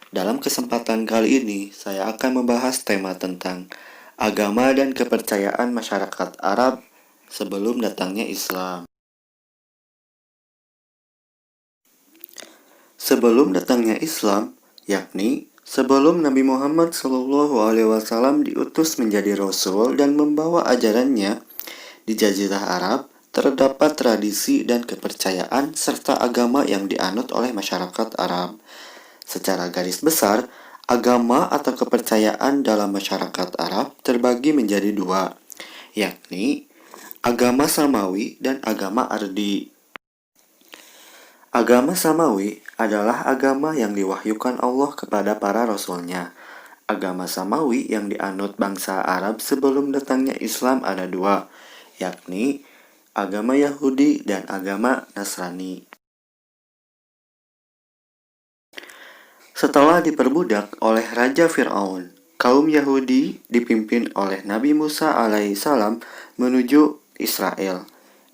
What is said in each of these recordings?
Dalam kesempatan kali ini, saya akan membahas tema tentang agama dan kepercayaan masyarakat Arab sebelum datangnya Islam. Sebelum datangnya Islam, yakni sebelum Nabi Muhammad SAW diutus menjadi Rasul dan membawa ajarannya di Jazirah Arab, terdapat tradisi dan kepercayaan serta agama yang dianut oleh masyarakat Arab. Secara garis besar, agama atau kepercayaan dalam masyarakat Arab terbagi menjadi dua, yakni agama Samawi dan agama Ardi. Agama Samawi adalah agama yang diwahyukan Allah kepada para rasulnya. Agama Samawi yang dianut bangsa Arab sebelum datangnya Islam ada dua, yakni agama Yahudi dan agama Nasrani. Setelah diperbudak oleh Raja Fir'aun, kaum Yahudi dipimpin oleh Nabi Musa alaihissalam menuju Israel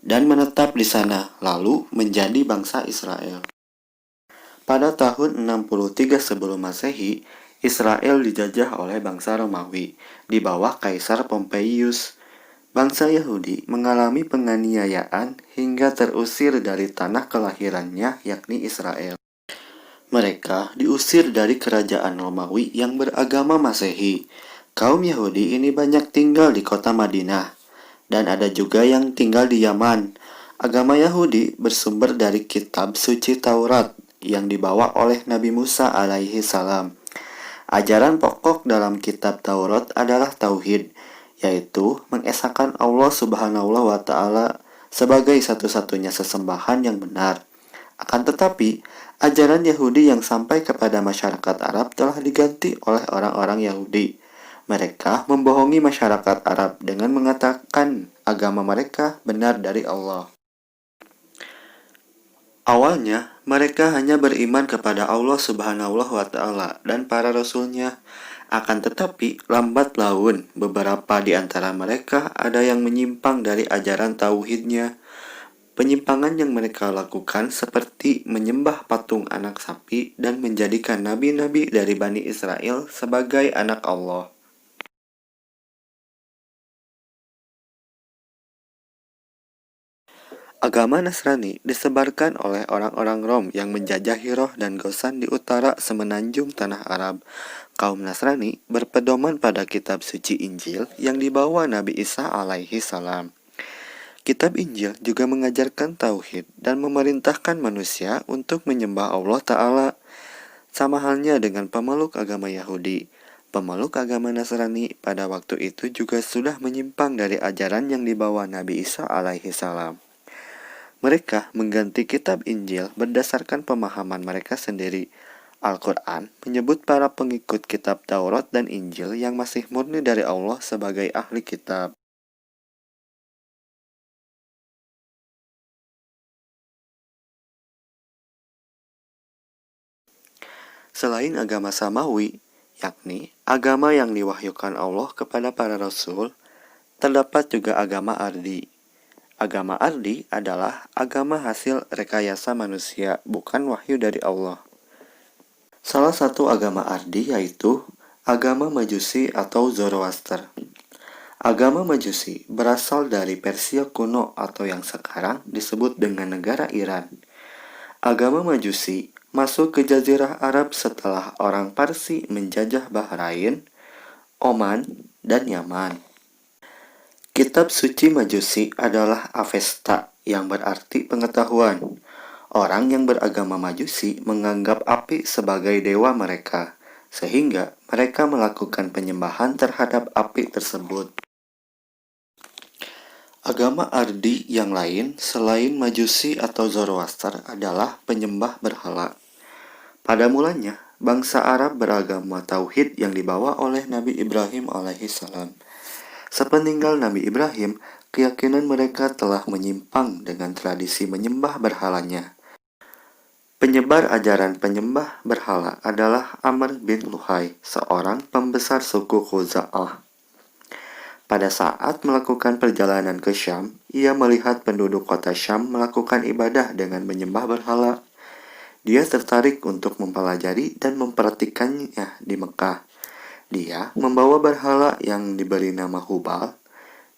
dan menetap di sana, lalu menjadi bangsa Israel. Pada tahun 63 sebelum Masehi, Israel dijajah oleh bangsa Romawi di bawah Kaisar Pompeius. Bangsa Yahudi mengalami penganiayaan hingga terusir dari tanah kelahirannya, yakni Israel. Mereka diusir dari kerajaan Romawi yang beragama Masehi. Kaum Yahudi ini banyak tinggal di kota Madinah, dan ada juga yang tinggal di Yaman. Agama Yahudi bersumber dari kitab suci Taurat yang dibawa oleh Nabi Musa alaihi salam. Ajaran pokok dalam kitab Taurat adalah tauhid, yaitu mengesahkan Allah Subhanahu wa taala sebagai satu-satunya sesembahan yang benar. Akan tetapi, ajaran Yahudi yang sampai kepada masyarakat Arab telah diganti oleh orang-orang Yahudi. Mereka membohongi masyarakat Arab dengan mengatakan agama mereka benar dari Allah. Awalnya, mereka hanya beriman kepada Allah Subhanahu wa taala dan para rasulnya. Akan tetapi, lambat laun beberapa di antara mereka ada yang menyimpang dari ajaran tauhidnya. Penyimpangan yang mereka lakukan seperti menyembah patung anak sapi dan menjadikan nabi-nabi dari Bani Israel sebagai anak Allah. Agama Nasrani disebarkan oleh orang-orang Rom yang menjajah Hiroh dan Gosan di utara semenanjung tanah Arab. Kaum Nasrani berpedoman pada kitab suci Injil yang dibawa Nabi Isa alaihi salam. Kitab Injil juga mengajarkan tauhid dan memerintahkan manusia untuk menyembah Allah Ta'ala. Sama halnya dengan pemeluk agama Yahudi, pemeluk agama Nasrani pada waktu itu juga sudah menyimpang dari ajaran yang dibawa Nabi Isa alaihi salam. Mereka mengganti kitab Injil berdasarkan pemahaman mereka sendiri. Al-Quran menyebut para pengikut kitab Taurat dan Injil yang masih murni dari Allah sebagai ahli kitab. Selain agama Samawi, yakni agama yang diwahyukan Allah kepada para rasul, terdapat juga agama Ardi. Agama Ardi adalah agama hasil rekayasa manusia, bukan wahyu dari Allah. Salah satu agama Ardi yaitu agama Majusi atau Zoroaster. Agama Majusi berasal dari Persia kuno atau yang sekarang disebut dengan negara Iran. Agama Majusi masuk ke Jazirah Arab setelah orang Parsi menjajah Bahrain, Oman, dan Yaman. Kitab suci Majusi adalah Avesta yang berarti pengetahuan. Orang yang beragama Majusi menganggap api sebagai dewa mereka, sehingga mereka melakukan penyembahan terhadap api tersebut. Agama Ardi yang lain selain Majusi atau Zoroaster adalah penyembah berhala. Pada mulanya, bangsa Arab beragama tauhid yang dibawa oleh Nabi Ibrahim alaihissalam. Sepeninggal Nabi Ibrahim, keyakinan mereka telah menyimpang dengan tradisi menyembah berhalanya. Penyebar ajaran penyembah berhala adalah Amr bin Luhai, seorang pembesar suku Khuza'ah. Pada saat melakukan perjalanan ke Syam, ia melihat penduduk kota Syam melakukan ibadah dengan menyembah berhala. Dia tertarik untuk mempelajari dan memperhatikannya di Mekah. Dia membawa berhala yang diberi nama Hubal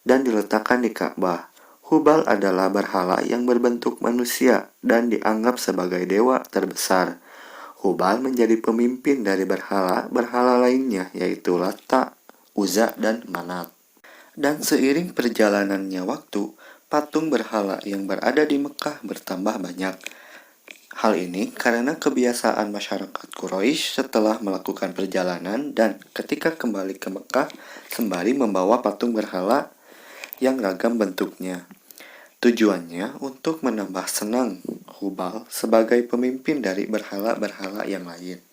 dan diletakkan di Ka'bah. Hubal adalah berhala yang berbentuk manusia dan dianggap sebagai dewa terbesar. Hubal menjadi pemimpin dari berhala-berhala lainnya, yaitu Lata, Uzza, dan Manat. Dan seiring perjalanannya waktu, patung berhala yang berada di Mekah bertambah banyak. Hal ini karena kebiasaan masyarakat Quraisy setelah melakukan perjalanan dan ketika kembali ke Mekah sembari membawa patung berhala yang ragam bentuknya. Tujuannya untuk menambah senang Hubal sebagai pemimpin dari berhala-berhala yang lain.